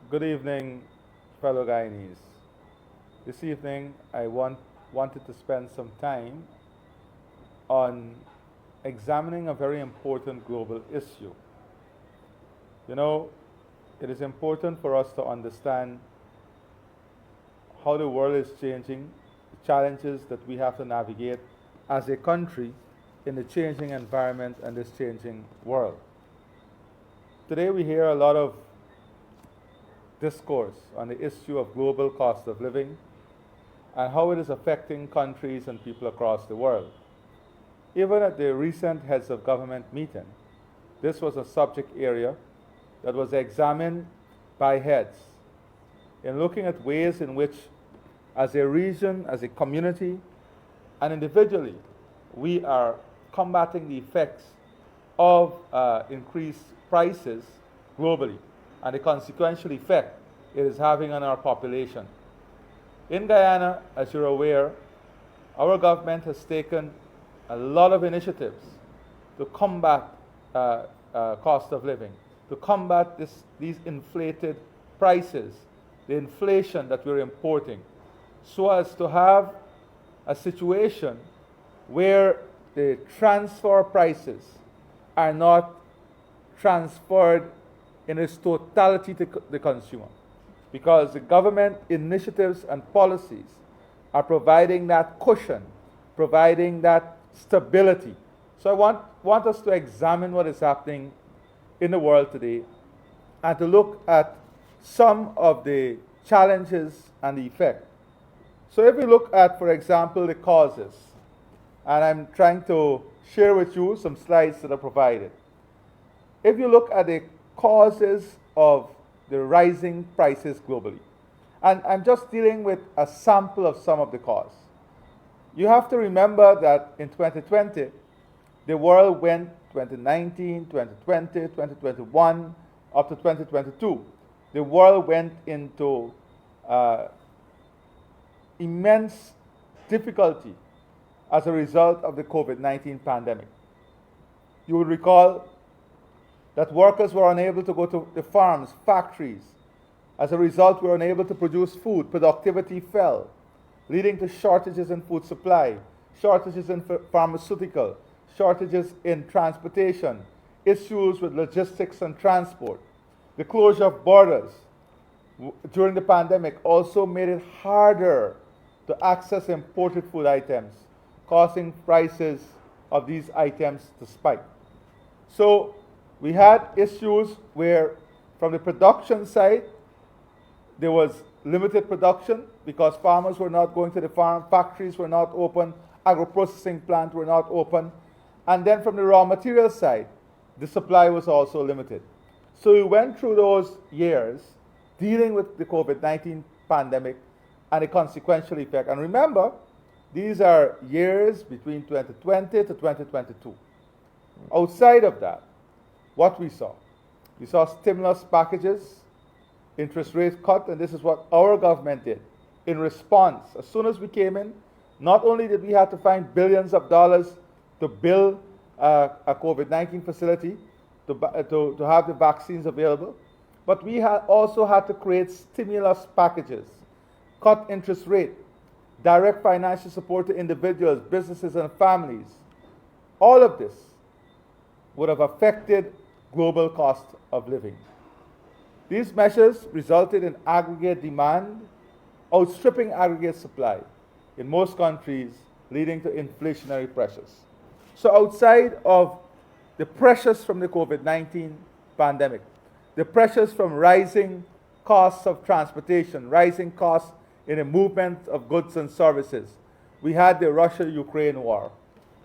Good evening, fellow Guyanese. This evening, wanted to spend some time on examining a very important global issue. You know, it is important for us to understand how the world is changing, the challenges that we have to navigate as a country in the changing environment and this changing world. Today, we hear a lot of discourse on the issue of global cost of living and how it is affecting countries and people across the world. Even at the recent heads of government meeting, this was a subject area that was examined by heads in looking at ways in which, as a region, as a community, and individually, we are combating the effects of increased prices globally and the consequential effect it is having on our population. In Guyana, as you're aware, our government has taken a lot of initiatives to combat cost of living, to combat these inflated prices, the inflation that we're importing, so as to have a situation where the transfer prices are not transferred in its totality to the consumer. Because the government initiatives and policies are providing that cushion, providing that stability. So I want us to examine what is happening in the world today and to look at some of the challenges and the effect. So if we look at, for example, the causes, and I'm trying to share with you some slides that are provided. If you look at the causes of the rising prices globally, and I'm just dealing with a sample of some of the causes. You have to remember that in 2020, the world went 2019, 2020, 2021, up to 2022. The world went into immense difficulty as a result of the COVID-19 pandemic. You will recall that workers were unable to go to the farms, factories. As a result, we were unable to produce food. Productivity fell, leading to shortages in food supply, shortages in pharmaceutical, shortages in transportation, issues with logistics and transport. The closure of borders during the pandemic also made it harder to access imported food items, causing prices of these items to spike. So we had issues where, from the production side, there was limited production because farmers were not going to the farm, factories were not open, agro-processing plants were not open. And then from the raw material side, the supply was also limited. So we went through those years dealing with the COVID-19 pandemic and the consequential effect. And remember, these are years between 2020 to 2022. Outside of that, what we saw stimulus packages, interest rate cut, and this is what our government did in response. As soon as we came in, not only did we have to find billions of dollars to build a COVID-19 facility, to have the vaccines available, but we also had to create stimulus packages, cut interest rate, direct financial support to individuals, businesses, and families. All of this would have affected global cost of living. These measures resulted in aggregate demand outstripping aggregate supply in most countries, leading to inflationary pressures. So outside of the pressures from the COVID-19 pandemic, the pressures from rising costs of transportation, rising costs in the movement of goods and services, we had the Russia-Ukraine war,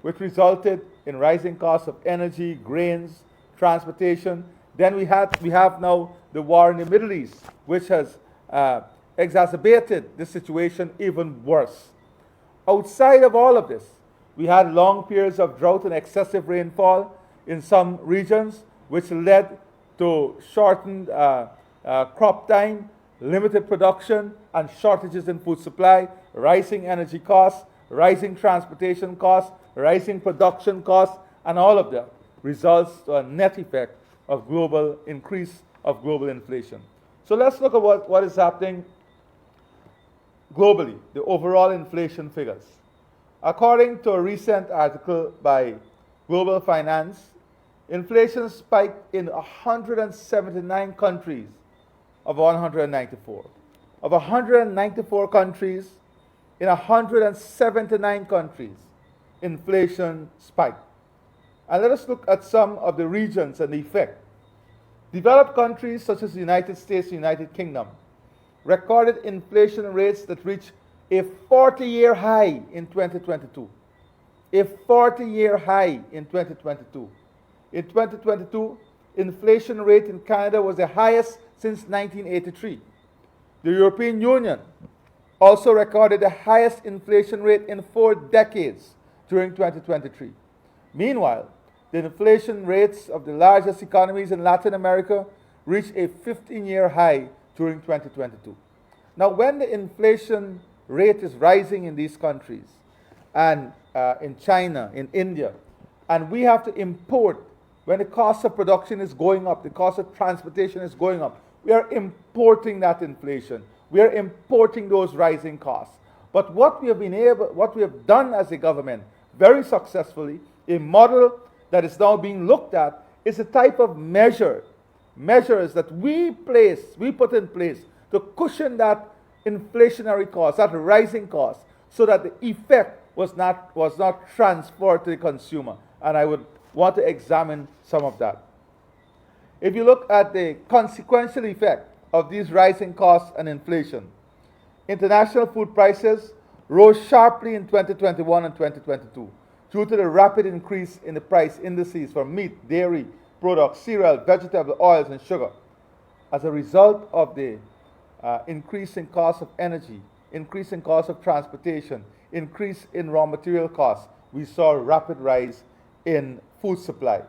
which resulted in rising costs of energy, grains, transportation. Then we have now the war in the Middle East, which has exacerbated the situation even worse. Outside of all of this, we had long periods of drought and excessive rainfall in some regions, which led to shortened crop time, limited production, and shortages in food supply, rising energy costs, rising transportation costs, rising production costs, and all of that results to a net effect of global increase of global inflation. So let's look at what is happening globally, the overall inflation figures. According to a recent article by Global Finance, inflation spiked in 179 countries of 194. Of 194 countries, in 179 countries, inflation spiked. And let us look at some of the regions and the effect. Developed countries such as the United States and United Kingdom recorded inflation rates that reached a 40-year high in 2022. A 40-year high in 2022. In 2022, inflation rate in Canada was the highest since 1983. The European Union also recorded the highest inflation rate in 4 decades during 2023. Meanwhile, the inflation rates of the largest economies in Latin America reached a 15-year high during 2022. Now, when the inflation rate is rising in these countries, and in China, in India, and we have to import, when the cost of production is going up, the cost of transportation is going up, we are importing that inflation. We are importing those rising costs. But what we have done as a government very successfully, a model that is now being looked at, is a type of measures that we put in place to cushion that inflationary cost, that rising cost, so that the effect was not transferred to the consumer. And I would want to examine some of that. If you look at the consequential effect of these rising costs and inflation, international food prices rose sharply in 2021 and 2022 due to the rapid increase in the price indices for meat, dairy products, cereal, vegetable oils, and sugar. As a result of the increase in cost of energy, increase in cost of transportation, increase in raw material costs, we saw a rapid rise in food supply.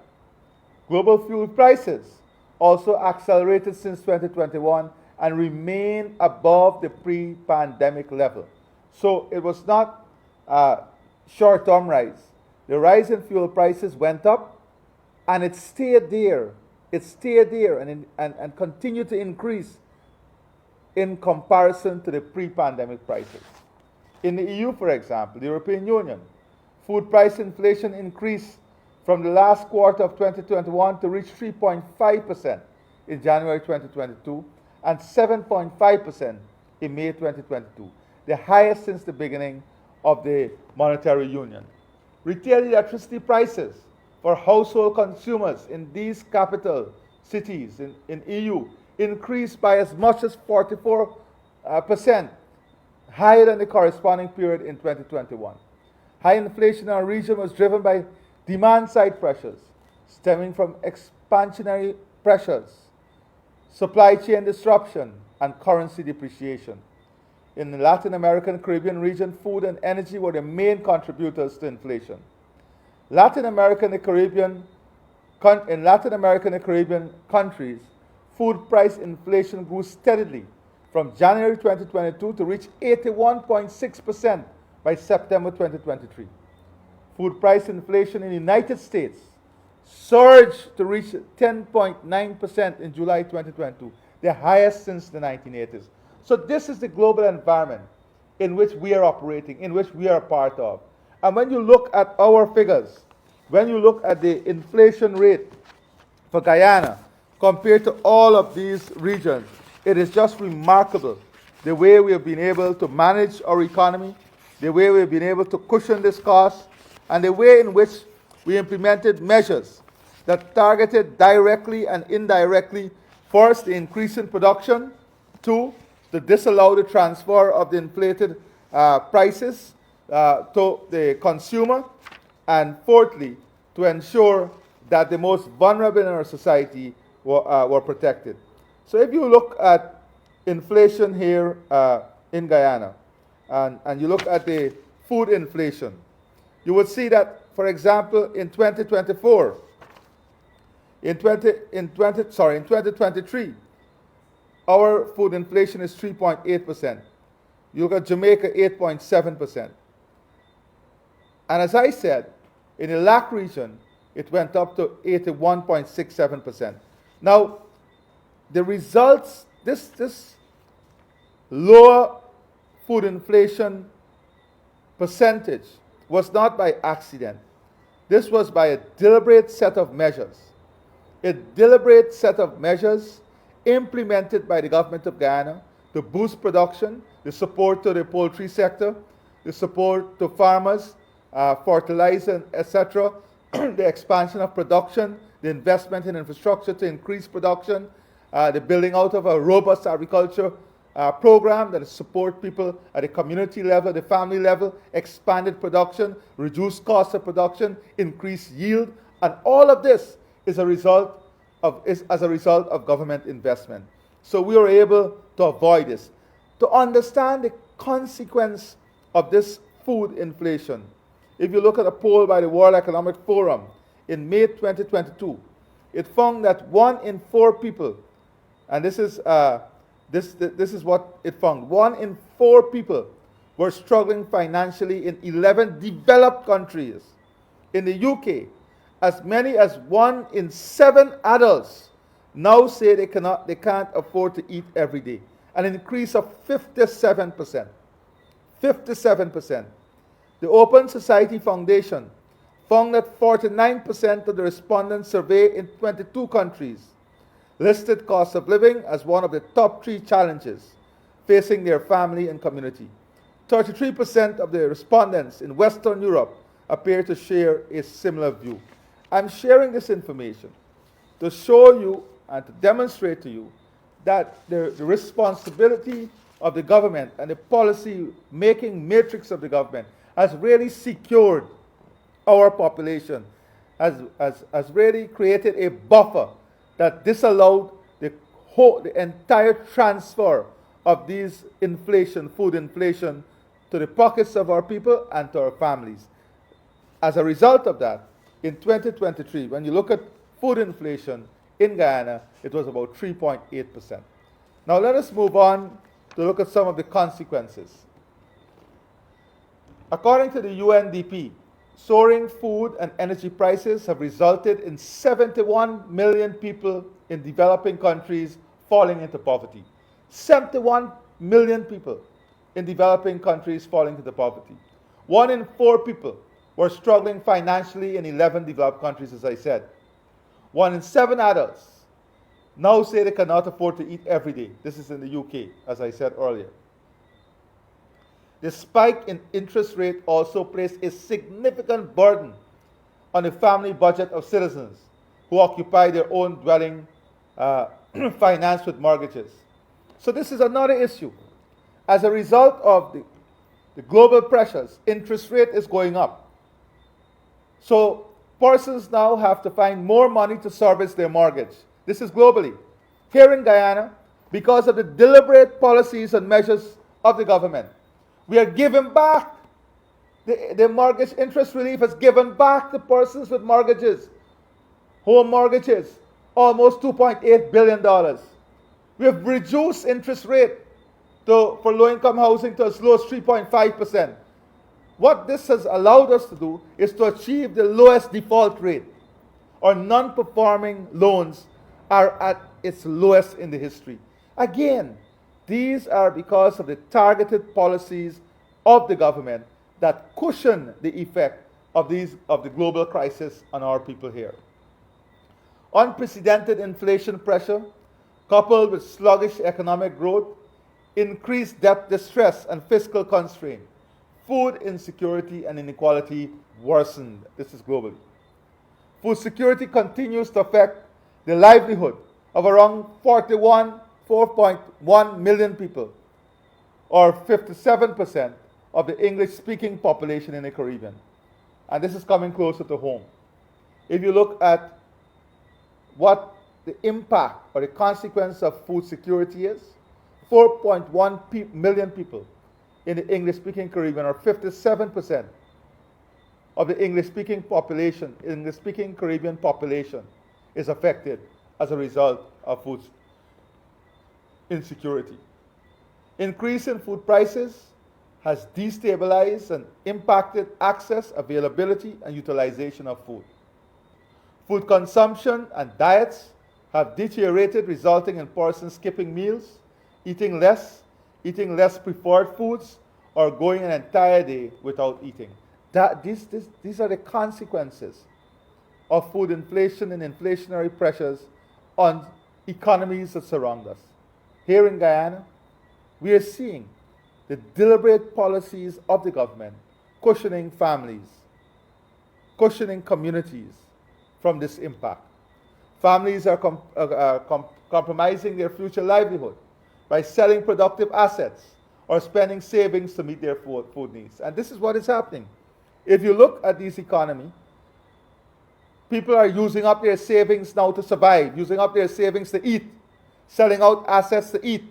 Global fuel prices also accelerated since 2021 and remain above the pre-pandemic level. So it was not a short-term rise. The rise in fuel prices went up, and it stayed there. It stayed there and continued to increase in comparison to the pre-pandemic prices. In the EU, for example, the European Union, food price inflation increased from the last quarter of 2021 to reach 3.5% in January 2022 and 7.5% in May 2022, the highest since the beginning of the monetary union. Retail electricity prices for household consumers in these capital cities in EU increased by as much as 44%, higher than the corresponding period in 2021. High inflation in our region was driven by demand-side pressures stemming from expansionary pressures, supply chain disruption, and currency depreciation. In the Latin American Caribbean region, food and energy were the main contributors to inflation. In Latin American and Caribbean countries, food price inflation grew steadily from January 2022 to reach 81.6% by September 2023. Food price inflation in the United States surged to reach 10.9% in July 2022, the highest since the 1980s. So this is the global environment in which we are operating, in which we are a part of. And when you look at our figures, when you look at the inflation rate for Guyana compared to all of these regions, it is just remarkable the way we have been able to manage our economy, the way we have been able to cushion this cost, and the way in which we implemented measures that targeted directly and indirectly, first, the increase in production, two, to disallow the transfer of the inflated prices to the consumer, and fourthly, to ensure that the most vulnerable in our society were protected. So if you look at inflation here in Guyana, and you look at the food inflation, you would see that, for example, in 2023, our food inflation is 3.8%. You look at Jamaica, 8.7%. And as I said, in the LAC region, it went up to 81.67%. Now, the results This lower food inflation percentage was not by accident. This was by a deliberate set of measures. A deliberate set of measures implemented by the government of Guyana to boost production, the support to the poultry sector, the support to farmers, fertilizer, etc., the expansion of production, the investment in infrastructure to increase production, the building out of a robust agriculture program that support people at the community level, the family level, expanded production, reduced cost of production, increased yield, and all of this is as a result of government investment. So we were able to avoid this. To understand the consequence of this food inflation, if you look at a poll by the World Economic Forum in May 2022, it found that 1 in 4 people, and this is what it found, 1 in 4 people were struggling financially in 11 developed countries. In the UK, as many as 1 in 7 adults now say they can't afford to eat every day, an increase of 57%. 57%. The Open Society Foundation found that 49% of the respondents surveyed in 22 countries listed cost of living as one of the top 3 challenges facing their family and community. 33% of the respondents in Western Europe appear to share a similar view. I'm sharing this information to show you and to demonstrate to you that the responsibility of the government and the policy-making matrix of the government has really secured our population, has really created a buffer that disallowed the entire transfer of these food inflation, to the pockets of our people and to our families. As a result of that, in 2023, when you look at food inflation in Guyana, it was about 3.8%. Now let us move on to look at some of the consequences. According to the UNDP, soaring food and energy prices have resulted in 71 million people in developing countries falling into poverty. 71 million people in developing countries falling into poverty. 1 in 4 people were struggling financially in 11 developed countries, as I said. 1 in 7 adults now say they cannot afford to eat every day. This is in the UK, as I said earlier. The spike in interest rate also placed a significant burden on the family budget of citizens who occupy their own dwelling financed with mortgages. So this is another issue. As a result of the global pressures, interest rate is going up. So persons now have to find more money to service their mortgage. This is globally. Here in Guyana, because of the deliberate policies and measures of the government, we are giving back. The mortgage interest relief has given back to persons with mortgages, home mortgages, almost $2.8 billion. We have reduced interest rate for low-income housing to as low as 3.5%. What this has allowed us to do is to achieve the lowest default rate. Our non-performing loans are at its lowest in the history. Again, these are because of the targeted policies of the government that cushion the effect of the global crisis on our people here. Unprecedented inflation pressure, coupled with sluggish economic growth, increased debt distress and fiscal constraint, food insecurity and inequality worsened. This is globally. Food security continues to affect the livelihood of around 4.1 million people, or 57% of the English-speaking population in the Caribbean. And this is coming closer to home. If you look at what the impact or the consequence of food security is, 4.1 million people in the English-speaking Caribbean, or 57% of the English-speaking Caribbean population, is affected as a result of food insecurity. Increase in food prices has destabilized and impacted access, availability, and utilization of food. Food consumption and diets have deteriorated, resulting in persons skipping meals, eating less preferred foods, or going an entire day without eating. These are the consequences of food inflation and inflationary pressures on economies that surround us. Here in Guyana, we are seeing the deliberate policies of the government cushioning families, cushioning communities from this impact. Families are compromising their future livelihood by selling productive assets or spending savings to meet their food needs. And this is what is happening. If you look at this economy, people are using up their savings now to survive, using up their savings to eat, selling out assets to eat.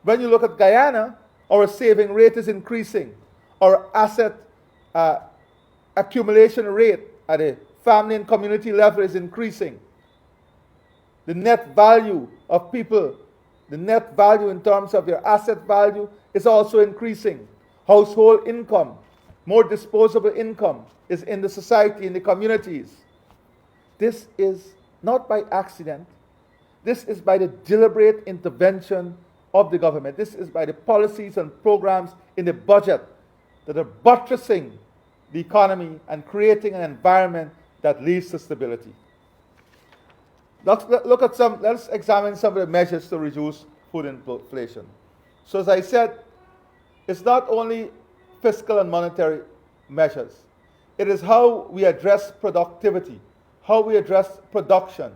When you look at Guyana, our saving rate is increasing. Our asset accumulation rate at a family and community level is increasing. The net value of people, the net value in terms of your asset value is also increasing. Household income, more disposable income is in the society, in the communities. This is not by accident. This is by the deliberate intervention of the government. This is by the policies and programs in the budget that are buttressing the economy and creating an environment that leads to stability. Let's examine some of the measures to reduce food inflation. So as I said, it's not only fiscal and monetary measures. It is how we address productivity, how we address production,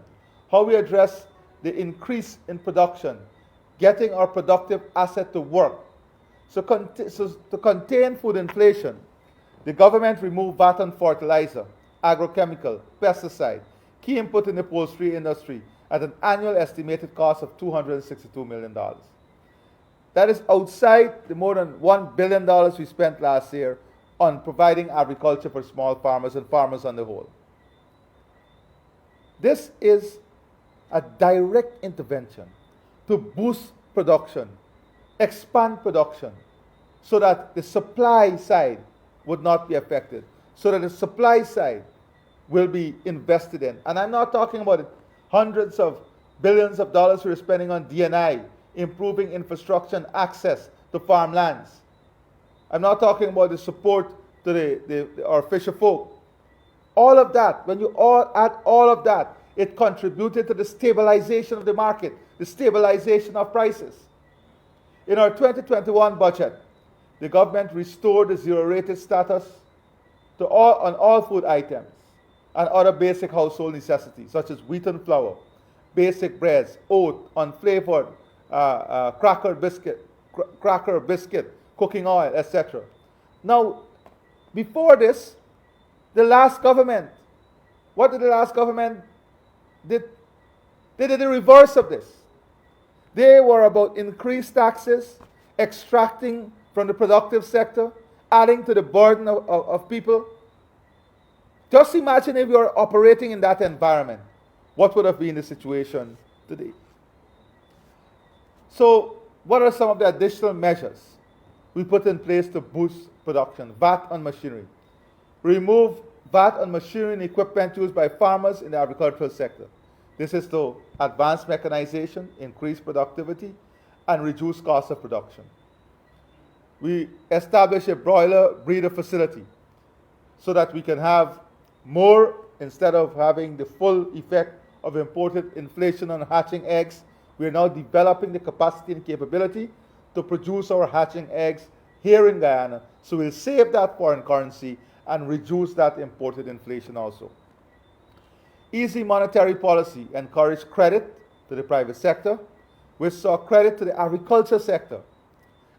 how we address the increase in production, getting our productive asset to work. So to contain food inflation, the government removed VAT on fertilizer, agrochemical, pesticide, key input in the poultry industry at an annual estimated cost of $262 million. That is outside the more than $1 billion we spent last year on providing agriculture for small farmers and farmers on the whole. This is a direct intervention to boost production, expand production, so that the supply side would not be affected, so that the supply side will be invested in. And I'm not talking about it, hundreds of billions of dollars we're spending on D&I, improving infrastructure and access to farmlands. I'm not talking about the support to our fisher folk. All of that, when you add all of that, it contributed to the stabilization of the market, the stabilization of prices. In our 2021 budget, the government restored the zero-rated status on all food items and other basic household necessities, such as wheat and flour, basic breads, oat, unflavored cracker, biscuit, cooking oil, etc. Now, before this, the last government, what did the last government did? They did the reverse of this. They were about increased taxes, extracting from the productive sector, adding to the burden of people. Just imagine if you were operating in that environment. What would have been the situation today? So, what are some of the additional measures we put in place to boost production? VAT on machinery. Remove VAT on machinery and equipment used by farmers in the agricultural sector. This is to advance mechanization, increase productivity, and reduce cost of production. We establish a broiler breeder facility so that we can have more, instead of having the full effect of imported inflation on hatching eggs. We are now developing the capacity and capability to produce our hatching eggs here in Guyana, so we'll save that foreign currency and reduce that imported inflation also. Easy monetary policy encouraged credit to the private sector. We saw credit to the agriculture sector.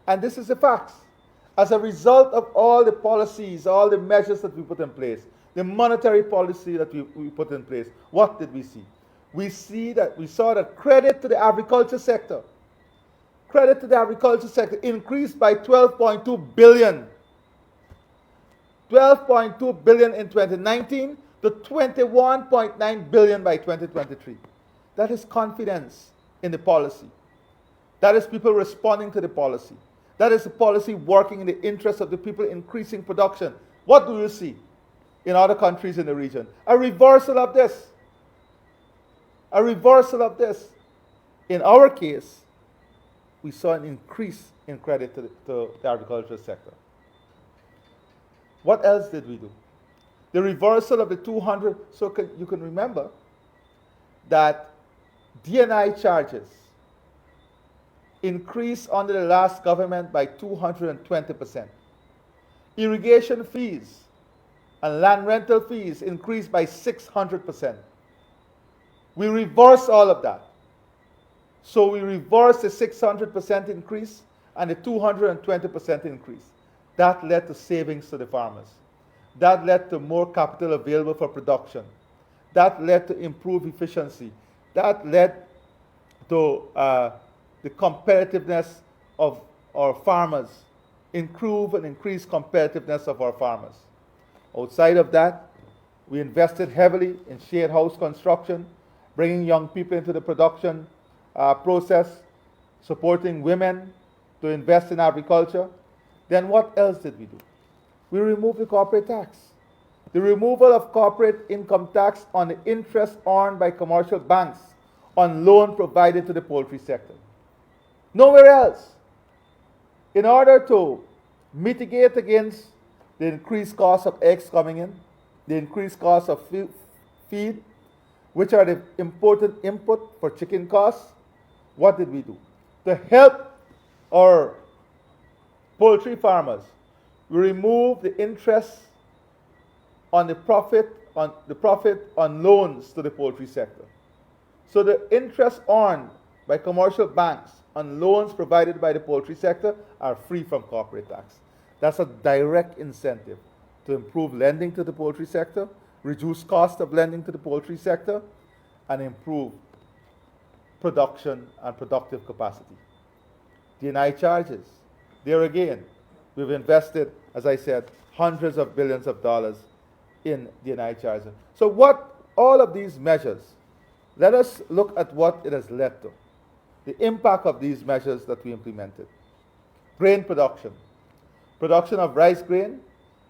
And this is the facts. As a result of all the policies, all the measures that we put in place, the monetary policy that we put in place, what did we see? We saw that credit to the agriculture sector increased by 12.2 billion. 12.2 billion in 2019 to 21.9 billion by 2023. That is confidence in the policy. That is people responding to the policy. That is the policy working in the interest of the people, increasing production. What do you see in other countries in the region? A reversal of this. A reversal of this. In our case, we saw an increase in credit to the agricultural sector. What else did we do? The reversal of the 200, so you can remember that D&I charges increased under the last government by 220%. Irrigation fees and land rental fees increased by 600%. We reversed all of that. So we reversed the 600% increase and the 220% increase. That led to savings to the farmers. That led to more capital available for production. That led to improved efficiency. That led to the competitiveness of our farmers, improve and increase competitiveness of our farmers. Outside of that, we invested heavily in shared house construction, bringing young people into the production process, supporting women to invest in agriculture. Then what else did we do? We removed the corporate tax. The removal of corporate income tax on the interest earned by commercial banks on loan provided to the poultry sector. Nowhere else. In order to mitigate against the increased cost of eggs coming in, the increased cost of feed, which are the important input for chicken costs, what did we do? To help our poultry farmers, we removed the interest on the profit on loans to the poultry sector. So the interest earned by commercial banks on loans provided by the poultry sector are free from corporate tax. That's a direct incentive to improve lending to the poultry sector, reduce cost of lending to the poultry sector, and improve production and productive capacity. D&I charges. There again, we've invested, as I said, hundreds of billions of dollars in D&I charges. So what all of these measures, let us look at what it has led to. The impact of these measures that we implemented. Grain production. Production of rice grain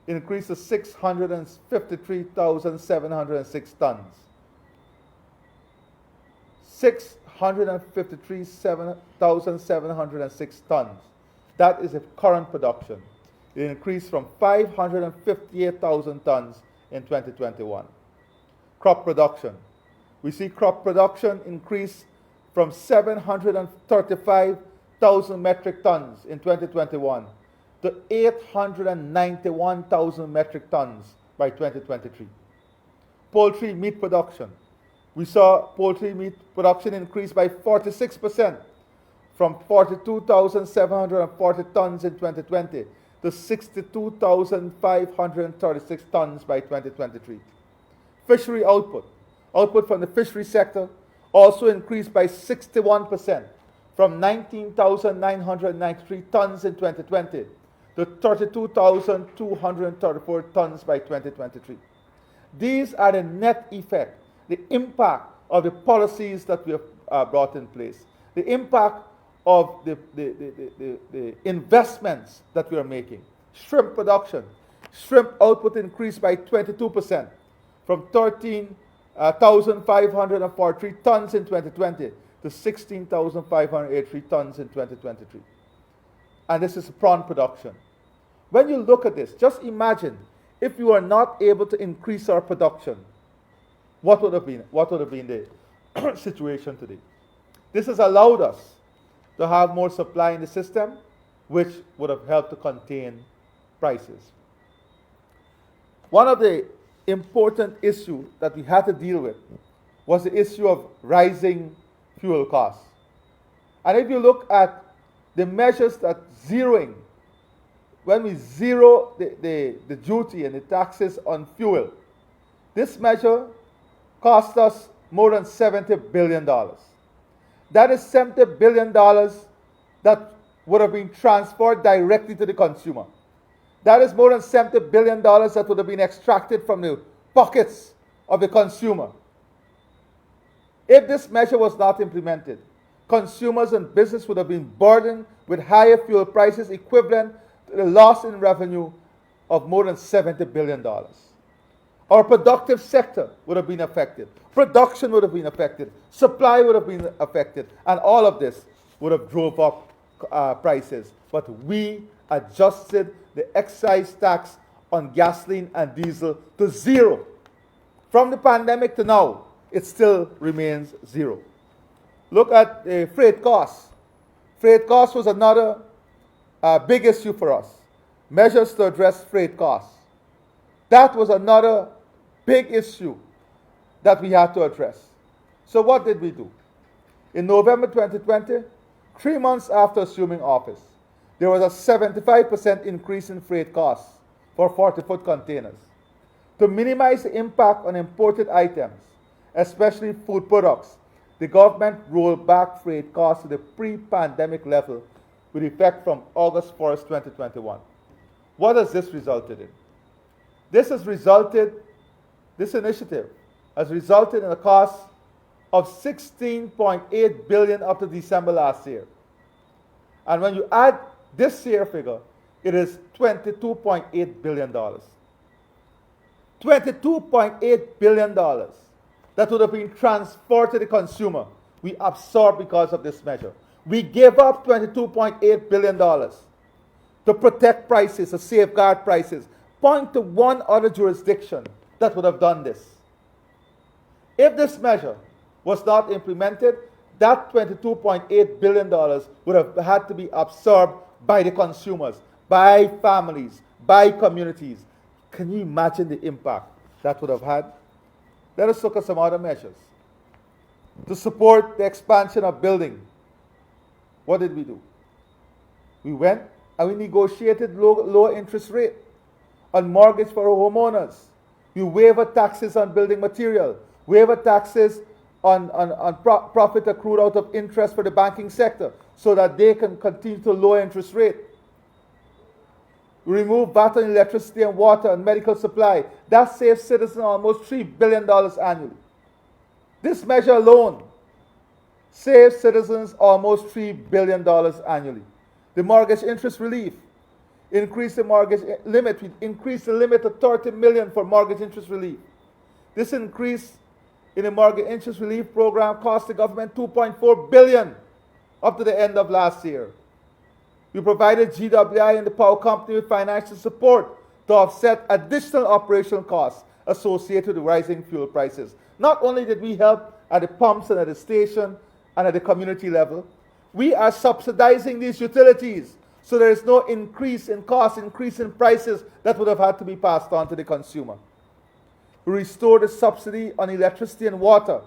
increased to 653,706 tons. 653,706 tons. That is the current production. It increased from 558,000 tons in 2021. Crop production. We see crop production increase from 735,000 metric tons in 2021 to 891,000 metric tons by 2023. Poultry meat production. We saw poultry meat production increase by 46% from 42,740 tons in 2020 to 62,536 tons by 2023. Fishery output. Output from the fishery sector also increased by 61% from 19,993 tons in 2020 to 32,234 tons by 2023. These are the net effect, the impact of the policies that we have brought in place, the impact of the investments that we are making. Shrimp production. Shrimp output increased by 22% from 13,543 tons in 2020 to 16,583 tons in 2023. And this is prawn production. When you look at this, just imagine if you are not able to increase our production, what would have been the situation today? This has allowed us to have more supply in the system, which would have helped to contain prices. One of the important issues that we had to deal with was the issue of rising fuel costs. And if you look at the measures that when we zero the duty and the taxes on fuel, this measure cost us more than $70 billion. That is $70 billion that would have been transferred directly to the consumer. That is more than $70 billion that would have been extracted from the pockets of the consumer. If this measure was not implemented, consumers and business would have been burdened with higher fuel prices equivalent to the loss in revenue of more than $70 billion. Our productive sector would have been affected. Production would have been affected. Supply would have been affected. And all of this would have drove up prices. But we adjusted the excise tax on gasoline and diesel to zero. From the pandemic to now, it still remains zero. Look at freight costs. Freight costs was another big issue for us. Measures to address freight costs. That was another big issue that we had to address. So what did we do? In November 2020, 3 months after assuming office, there was a 75% increase in freight costs for 40-foot containers. To minimize the impact on imported items, especially food products, the government rolled back freight costs to the pre-pandemic level with effect from August 1st, 2021. What has this resulted in? This initiative has resulted in a cost of $16.8 billion up to December last year. And when you add this year figure, it is $22.8 billion. $22.8 billion that would have been transferred to the consumer, we absorbed because of this measure. We gave up $22.8 billion to protect prices, to safeguard prices. Point to one other jurisdiction that would have done this. If this measure was not implemented, that $22.8 billion would have had to be absorbed by the consumers, by families, by communities. Can you imagine the impact that would have had? Let us look at some other measures. To support the expansion of building, what did we do? We went and we negotiated low interest rate on mortgage for homeowners. We waiver taxes on building material, waiver taxes on profit accrued out of interest for the banking sector so that they can continue to lower interest rate. We remove VAT on electricity and water and medical supply. That saves citizens almost $3 billion annually. This measure alone saves citizens almost $3 billion annually. The mortgage interest relief, increase the mortgage limit. We increased the limit to $30 million for mortgage interest relief. This increase in the mortgage interest relief program cost the government $2.4 billion up to the end of last year. We provided GWI and the power company with financial support to offset additional operational costs associated with rising fuel prices. Not only did we help at the pumps and at the station and at the community level, we are subsidizing these utilities so there is no increase in costs, increase in prices that would have had to be passed on to the consumer. We restored the subsidy on electricity and water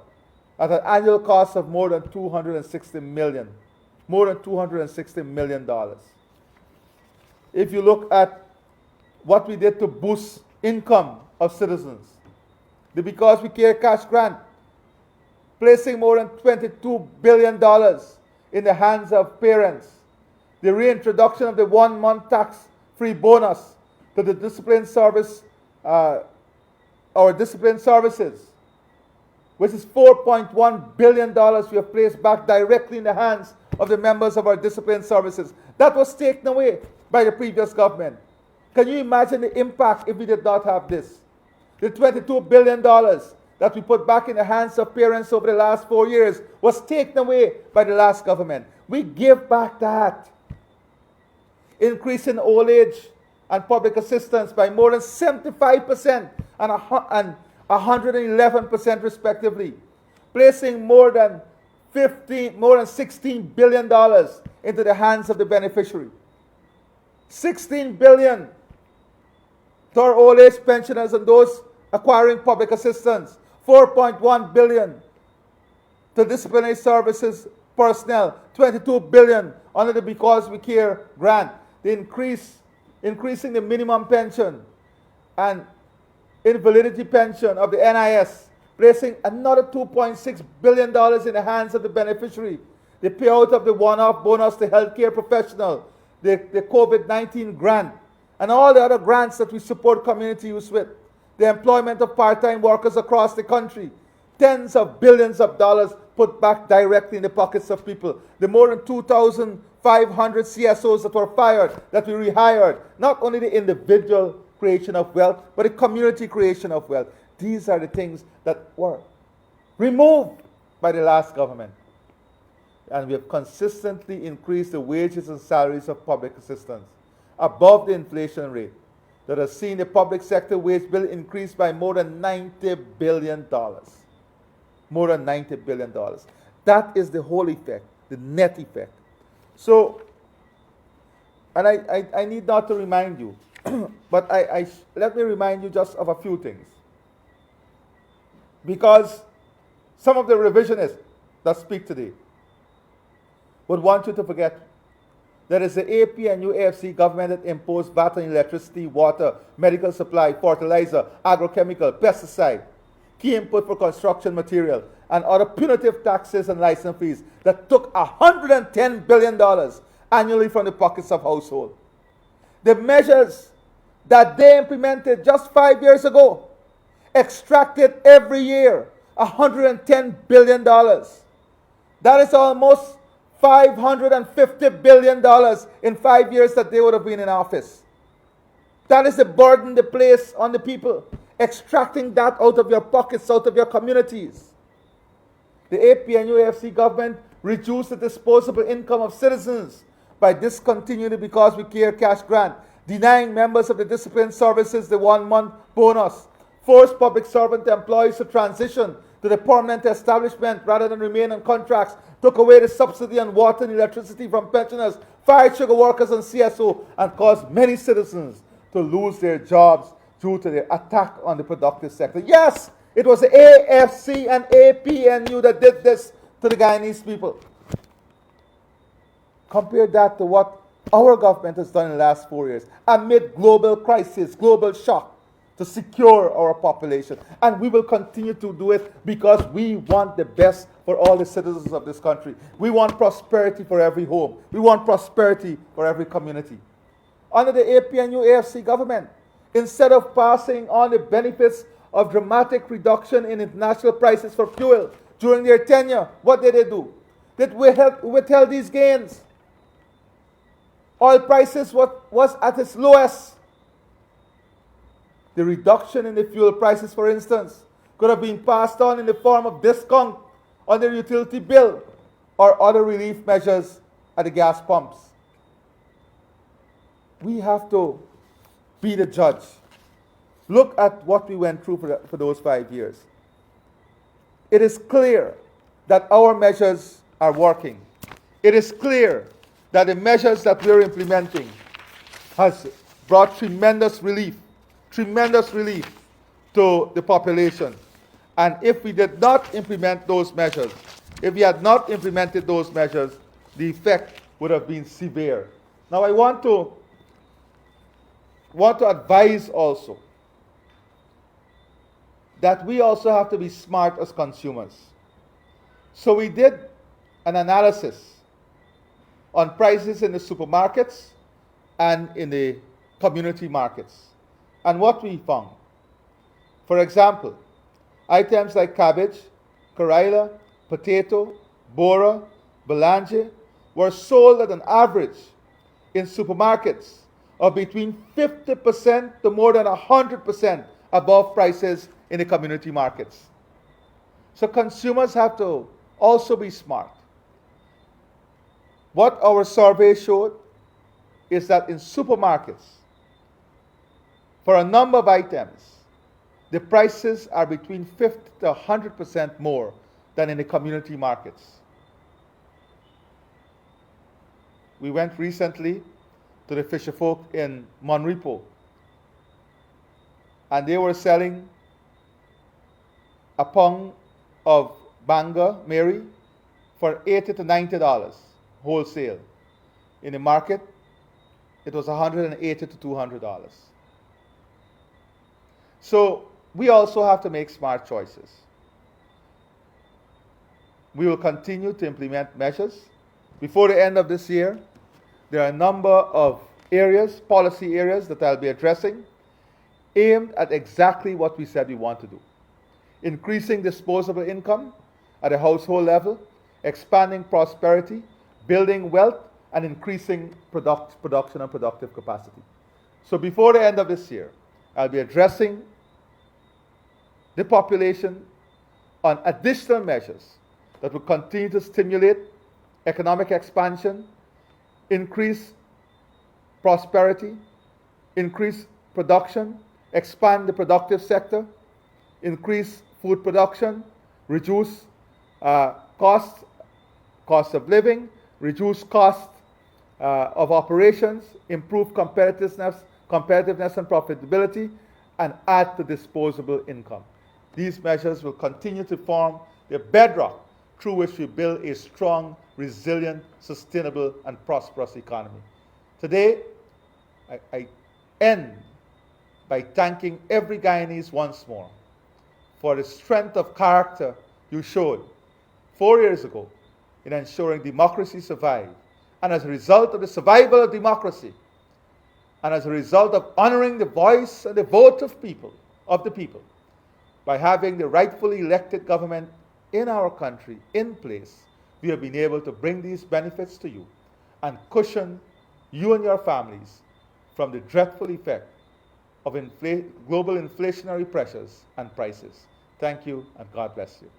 at an annual cost of more than $260 million. More than $260 million. If you look at what we did to boost income of citizens, the Because We Care cash grant, placing more than $22 billion in the hands of parents, the reintroduction of the 1-month tax-free bonus to the discipline service, our discipline services, which is $4.1 billion we have placed back directly in the hands of the members of our discipline services. That was taken away by the previous government. Can you imagine the impact if we did not have this? The $22 billion that we put back in the hands of parents over the last 4 years was taken away by the last government. We give back that. Increasing old age and public assistance by more than 75% and 111% respectively, placing more than $16 billion into the hands of the beneficiary. $16 billion to our old age pensioners and those acquiring public assistance. $4.1 billion to disciplinary services personnel. $22 billion under the Because We Care grant. The increasing the minimum pension and invalidity pension of the NIS, placing another $2.6 billion in the hands of the beneficiary. The payout of the one-off bonus to healthcare professional, the COVID-19 grant, and all the other grants that we support community use with. The employment of part-time workers across the country. Tens of billions of dollars put back directly in the pockets of people. The more than 2,500 CSOs that were fired, that we rehired. Not only the individual creation of wealth, but a community creation of wealth. These are the things that were removed by the last government. And we have consistently increased the wages and salaries of public assistants above the inflation rate that has seen the public sector wage bill increase by more than $90 billion. More than $90 billion. That is the whole effect, the net effect. So, and I need not to remind you, but let me remind you just of a few things. Because some of the revisionists that speak today would want you to forget that it's the AP and UAFC government that imposed VAT on electricity, water, medical supply, fertilizer, agrochemical, pesticide, key input for construction material, and other punitive taxes and license fees that took $110 billion annually from the pockets of households. The measures that they implemented just 5 years ago extracted every year $110 billion. That is almost $550 billion in 5 years that they would have been in office. That is the burden they place on the people, extracting that out of your pockets, out of your communities. The AP and UAFC government reduced the disposable income of citizens by discontinuing the Because We Care cash grant, denying members of the discipline services the 1 month bonus, forced public servant employees to transition to the permanent establishment rather than remain on contracts, took away the subsidy on water and electricity from pensioners, fired sugar workers and CSO, and caused many citizens to lose their jobs due to the attack on the productive sector. Yes, it was the AFC and APNU that did this to the Guyanese people. Compare that to what our government has done in the last 4 years amid global crisis, global shock, to secure our population. And we will continue to do it because we want the best for all the citizens of this country. We want prosperity for every home. We want prosperity for every community. Under the APNU AFC government, instead of passing on the benefits of dramatic reduction in international prices for fuel during their tenure, what did they do? They withheld these gains. Oil prices was at its lowest. The reduction in the fuel prices, for instance, could have been passed on in the form of discount on their utility bill or other relief measures at the gas pumps. We have to be the judge. Look at what we went through for those 5 years. It is clear that our measures are working. It is clear that the measures that we're implementing has brought tremendous relief to the population. And if we did not implement those measures, if we had not implemented those measures, the effect would have been severe. Now I want to advise also that we also have to be smart as consumers. So we did an analysis on prices in the supermarkets and in the community markets. And what we found, for example, items like cabbage, karila, potato, bora, belange were sold at an average in supermarkets of between 50% to more than 100% above prices in the community markets. So consumers have to also be smart. What our survey showed is that in supermarkets, for a number of items, the prices are between 50 to 100% more than in the community markets. We went recently to the fisher folk in Monrepo, and they were selling a pound of Banga Mary for $80 to $90 wholesale. In the market, it was $180 to $200. So we also have to make smart choices. We will continue to implement measures. Before the end of this year, there are a number of areas, policy areas that I'll be addressing, aimed at exactly what we said we want to do. Increasing disposable income at a household level, expanding prosperity, building wealth, and increasing production and productive capacity. So before the end of this year, I'll be addressing the population on additional measures that will continue to stimulate economic expansion, increase prosperity, increase production, expand the productive sector, increase food production, reduce cost of living, reduce cost of operations, improve competitiveness and profitability, and add to disposable income. These measures will continue to form the bedrock through which we build a strong, resilient, sustainable, and prosperous economy. Today, I end by thanking every Guyanese once more for the strength of character you showed 4 years ago in ensuring democracy survived. And as a result of the survival of democracy, and as a result of honoring the voice and the vote of the people, by having the rightfully elected government in our country in place, we have been able to bring these benefits to you and cushion you and your families from the dreadful effect of global inflationary pressures and prices. Thank you, and God bless you.